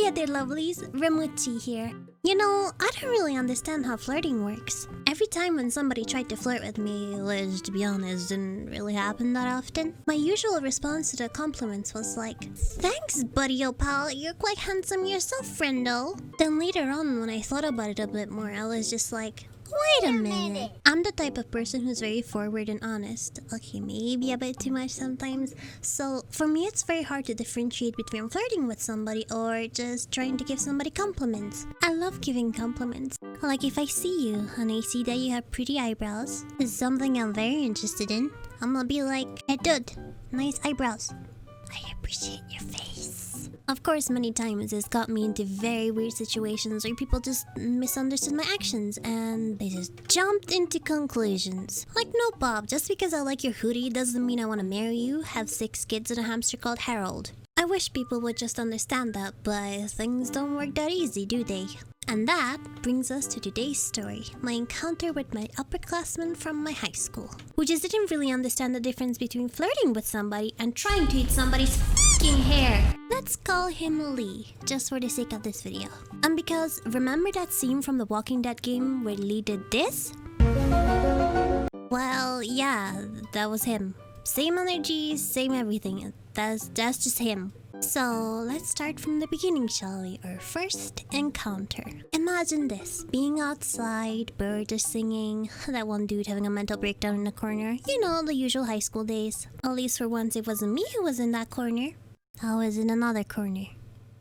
Hiya there, lovelies. Remuchii here. You know, I don't really understand how flirting works. Every time when somebody tried to flirt with me, which to be honest didn't really happen that often, my usual response to the compliments was like, "Thanks, buddy, oh pal, you're quite handsome yourself, friendo." Then later on, when I thought about it a bit more, I was just like, wait a minute. I'm the type of person who's very forward and honest. Okay, maybe a bit too much sometimes. So for me, it's very hard to differentiate between flirting with somebody or just trying to give somebody compliments. I love giving compliments. Like if I see you and I see that you have pretty eyebrows, it's something I'm very interested in. I'm gonna be like, "Hey dude, nice eyebrows. I appreciate your face." Of course, many times it's got me into very weird situations where people just misunderstood my actions and they just jumped into conclusions. Like, no, Bob, just because I like your hoodie doesn't mean I want to marry you, have 6 kids and a hamster called Harold. I wish people would just understand that, but things don't work that easy, do they? And that brings us to today's story, my encounter with my upperclassman from my high school, who just didn't really understand the difference between flirting with somebody and trying to eat somebody's f***ing hair. Let's call him Lee, just for the sake of this video. And because, remember that scene from the Walking Dead game where Lee did this? Well, yeah, that was him. Same energy, same everything. That's just him. So let's start from the beginning, shall we? Our first encounter. Imagine this, being outside, birds are singing, that one dude having a mental breakdown in the corner. You know, the usual high school days. At least for once it wasn't me who was in that corner. I was in another corner,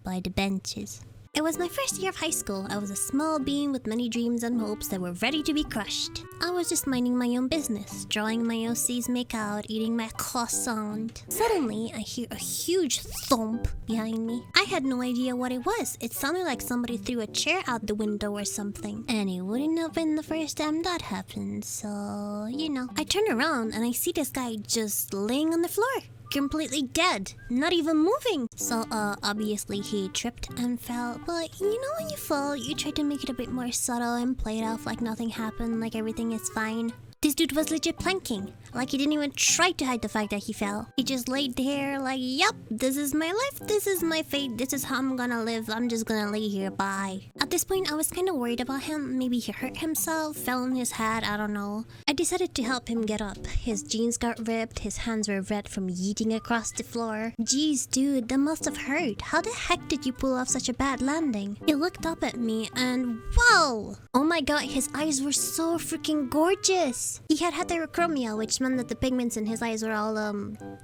by the benches. It was my first year of high school. I was a small being with many dreams and hopes that were ready to be crushed. I was just minding my own business, drawing my OCs make out, eating my croissant. Suddenly, I hear a huge thump behind me. I had no idea what it was. It sounded like somebody threw a chair out the window or something. And it wouldn't have been the first time that happened, so, you know. I turn around and I see this guy just laying on the floor. Completely dead, not even moving. So obviously he tripped and fell, but you know when you fall, you try to make it a bit more subtle and play it off like nothing happened, like everything is fine. This dude was legit planking, like he didn't even try to hide the fact that he fell. He just laid there like, yup, this is my life, this is my fate, this is how I'm gonna live, I'm just gonna lay here, bye. At this point, I was kind of worried about him. Maybe he hurt himself, fell on his head, I don't know. I decided to help him get up. His jeans got ripped, his hands were red from yeeting across the floor. Jeez, dude, that must have hurt. How the heck did you pull off such a bad landing? He looked up at me and whoa! Oh my god, his eyes were so freaking gorgeous. He had heterochromia, which meant that the pigments in his eyes were all,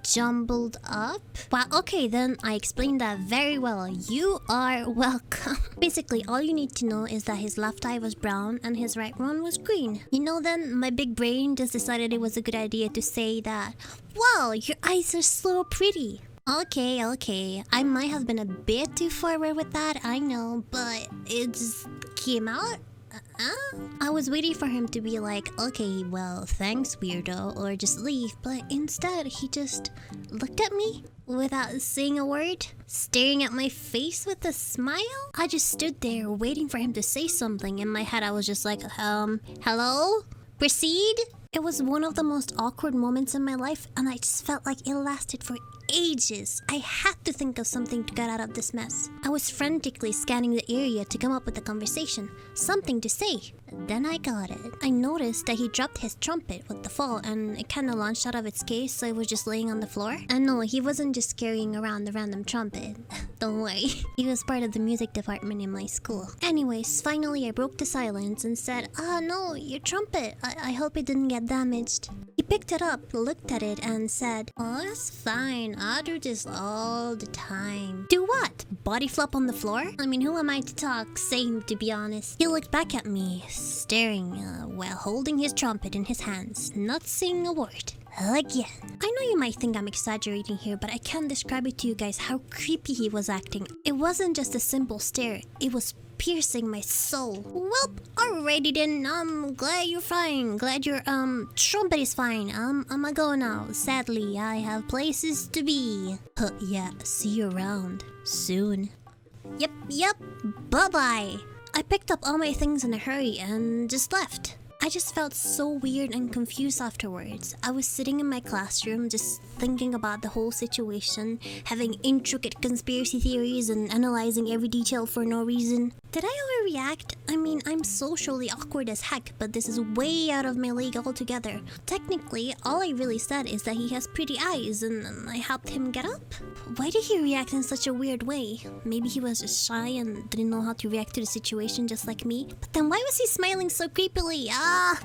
jumbled up. Well, okay then, I explained that very well. You are welcome. Basically, all you need to know is that his left eye was brown and his right one was green. You know then, my big brain just decided it was a good idea to say that, "Wow, your eyes are so pretty." Okay, I might have been a bit too forward with that, I know, but it just came out. I was waiting for him to be like, "Okay, well, thanks, weirdo," or just leave, but instead he just looked at me without saying a word, staring at my face with a smile. I just stood there waiting for him to say something. In my head, I was just like, hello? Proceed? It was one of the most awkward moments in my life, and I just felt like it lasted for ages. I had to think of something to get out of this mess. I was frantically scanning the area to come up with a conversation, something to say. Then I got it. I noticed that he dropped his trumpet with the fall and it kinda launched out of its case, so it was just laying on the floor. And no, he wasn't just carrying around the random trumpet. Don't worry. He was part of the music department in my school. Anyways, finally I broke the silence and said, no, your trumpet. I hope it didn't get damaged." He picked it up, looked at it, and said, "Oh, that's fine. I do this all the time." Do what? Body flop on the floor? I mean, who am I to talk? Same, to be honest. He looked back at me, staring, while holding his trumpet in his hands, not saying a word. Again. I know you might think I'm exaggerating here, but I can't describe it to you guys how creepy he was acting. It wasn't just a simple stare, it was piercing my soul. Well, alrighty then, I'm glad you're fine. Glad your, trumpet is fine. I'ma go now. Sadly, I have places to be. Yeah, see you around. Soon. Yep, bye-bye. I picked up all my things in a hurry and just left. I just felt so weird and confused afterwards. I was sitting in my classroom just thinking about the whole situation, having intricate conspiracy theories and analyzing every detail for no reason. Did I overreact? I mean, I'm socially awkward as heck, but this is way out of my league altogether. Technically, all I really said is that he has pretty eyes and I helped him get up. Why did he react in such a weird way? Maybe he was just shy and didn't know how to react to the situation just like me. But then why was he smiling so creepily?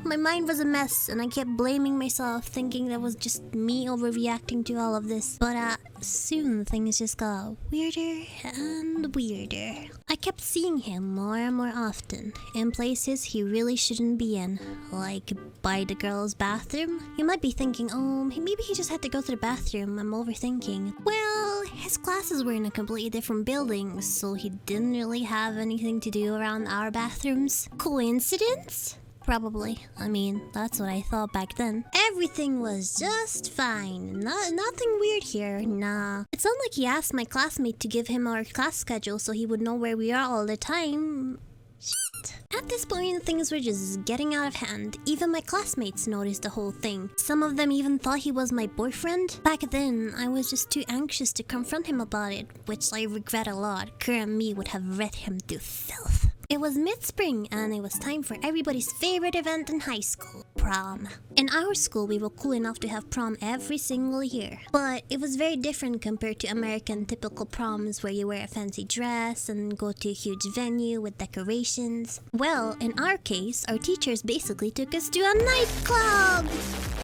My mind was a mess and I kept blaming myself, thinking that was just me overreacting to all of this. But soon things just got weirder and weirder. I kept seeing him more and more often in places he really shouldn't be in, like by the girls' bathroom. You might be thinking, oh, maybe he just had to go to the bathroom. I'm overthinking. Well, his classes were in a completely different building, so he didn't really have anything to do around our bathrooms. Coincidence? Probably. I mean, that's what I thought back then. Everything was just fine. Nothing weird here. Nah. It's not like he asked my classmate to give him our class schedule so he would know where we are all the time. Shit. At this point, things were just getting out of hand. Even my classmates noticed the whole thing. Some of them even thought he was my boyfriend. Back then, I was just too anxious to confront him about it, which I regret a lot. Current me would have read him to filth. It was mid-spring and it was time for everybody's favorite event in high school, prom. In our school, we were cool enough to have prom every single year. But it was very different compared to American typical proms where you wear a fancy dress and go to a huge venue with decorations. Well, in our case, our teachers basically took us to a nightclub!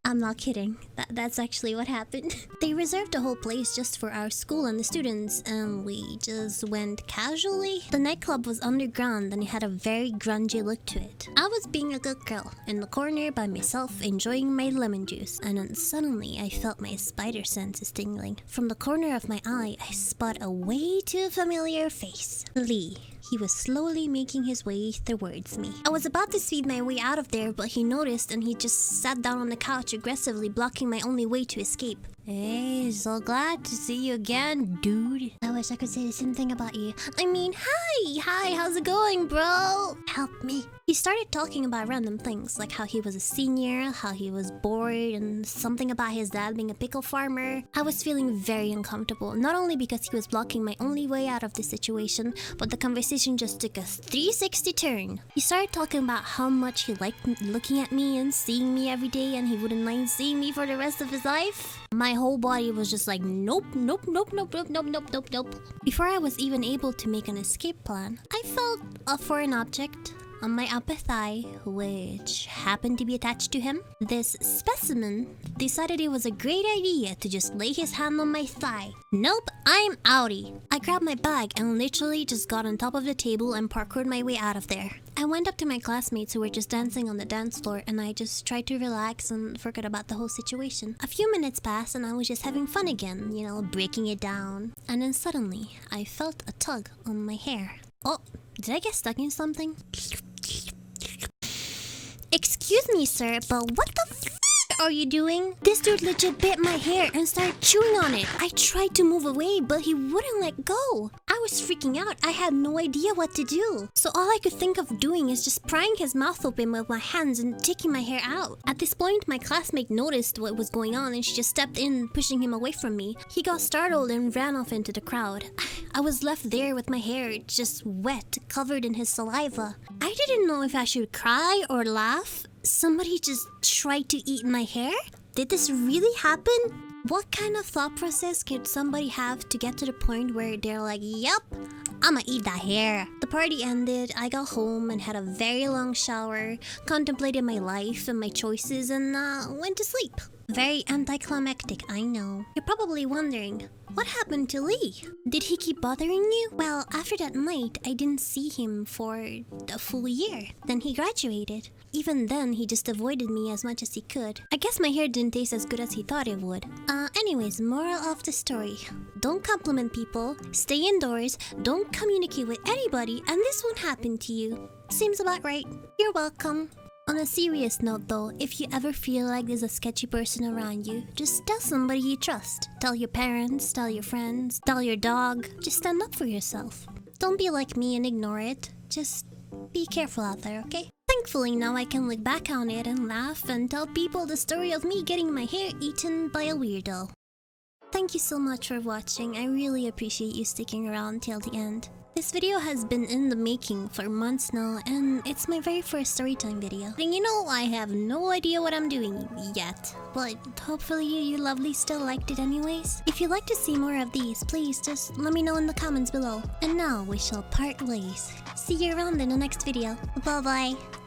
I'm not kidding. That's actually what happened. They reserved the whole place just for our school and the students, and we just went casually. The nightclub was underground and it had a very grungy look to it. I was being a good girl in the corner by myself enjoying my lemon juice, and then suddenly I felt my spider senses tingling. From the corner of my eye, I spot a way too familiar face. Lee. He was slowly making his way towards me. I was about to speed my way out of there, but he noticed and he just sat down on the couch aggressively, blocking my only way to escape. Hey, so glad to see you again, dude. I wish I could say the same thing about you. I mean, hi, how's it going, bro? Help me. He started talking about random things, like how he was a senior, how he was bored, and something about his dad being a pickle farmer. I was feeling very uncomfortable, not only because he was blocking my only way out of the situation, but the conversation just took a 360 turn. He started talking about how much he liked looking at me and seeing me every day, and he wouldn't mind seeing me for the rest of his life. My whole body was just like, nope. Before I was even able to make an escape plan, I felt a foreign object on my upper thigh, which happened to be attached to him. This specimen decided it was a great idea to just lay his hand on my thigh. Nope, I'm outie. I grabbed my bag and literally just got on top of the table and parkoured my way out of there. I went up to my classmates who were just dancing on the dance floor, and I just tried to relax and forget about the whole situation. A few minutes passed and I was just having fun again, you know, breaking it down. And then suddenly, I felt a tug on my hair. Oh, did I get stuck in something? Excuse me, sir, but what the f*** are you doing? This dude legit bit my hair and started chewing on it. I tried to move away, but he wouldn't let go. I was freaking out. I had no idea what to do. So all I could think of doing is just prying his mouth open with my hands and taking my hair out. At this point, my classmate noticed what was going on and she just stepped in, pushing him away from me. He got startled and ran off into the crowd. I was left there with my hair just wet, covered in his saliva. I didn't know if I should cry or laugh. Somebody just tried to eat my hair? Did this really happen? What kind of thought process could somebody have to get to the point where they're like, yup, I'ma eat that hair? The party ended, I got home and had a very long shower, contemplated my life and my choices, and went to sleep. Very anticlimactic, I know. You're probably wondering, what happened to Lee? Did he keep bothering you? Well, after that night, I didn't see him for a full year. Then he graduated. Even then, he just avoided me as much as he could. I guess my hair didn't taste as good as he thought it would. Anyways, moral of the story. Don't compliment people, stay indoors, don't communicate with anybody, and this won't happen to you. Seems about right. You're welcome. On a serious note though, if you ever feel like there's a sketchy person around you, just tell somebody you trust. Tell your parents, tell your friends, tell your dog. Just stand up for yourself. Don't be like me and ignore it. Just be careful out there, okay? Thanks Thankfully, now I can look back on it and laugh and tell people the story of me getting my hair eaten by a weirdo. Thank you so much for watching. I really appreciate you sticking around till the end. This video has been in the making for months now, and it's my very first storytime video. And you know, I have no idea what I'm doing yet, but hopefully you lovely still liked it anyways. If you'd like to see more of these, please just let me know in the comments below. And now we shall part ways. See you around in the next video. Bye bye.